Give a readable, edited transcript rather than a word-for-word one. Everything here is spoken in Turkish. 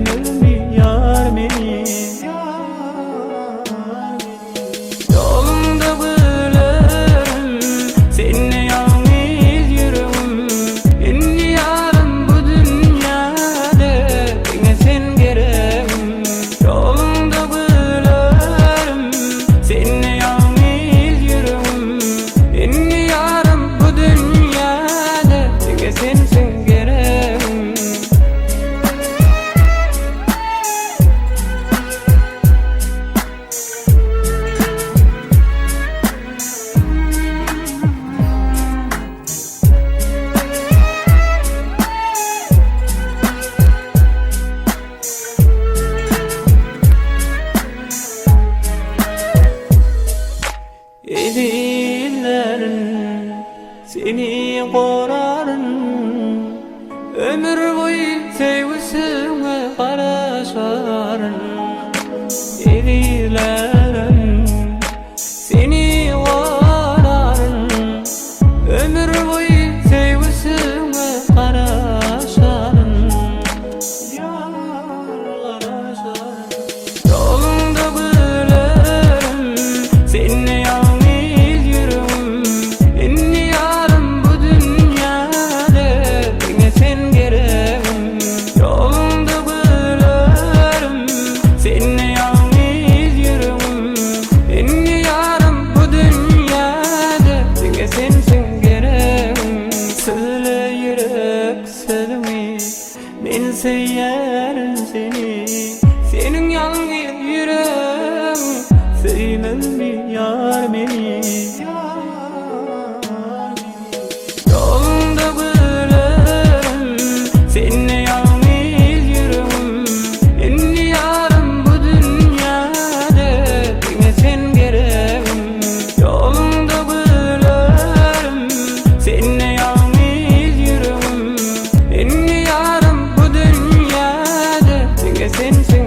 Sevmez mi yar beni? Yolunda bulurum seninle yalnız yürürüm. Indi yarım bu dünyada yine sen gereğim. Yolunda bulurum seninle yalnız yürürüm. Indi yarım bu dünyada yine sensin gereğim. Edillerin seni korarın, ömür boyu sevgisine karışarın. Edillerin seni korarın, ömür boyu sevgisine karışarın. Yolunda bulurum seninle yalnız yürürüm. Indi yarım bu dünyada yine sen gereğim. Yolunda bulurum seninle yalnız yürürüm. Indi yarım bu dünyada yine sensin gereğim. Söyle yürek sevmi, ben severim seni. Senin yalnız yüreğim sevmez mi yar beni? Yolunda bulurum seninle yalnız yürürüm. Indi yarım bu dünyada yine sen gereğim. Yolunda bulurum seninle yalnız yürürüm. Indi yarım bu dünyada yine sensin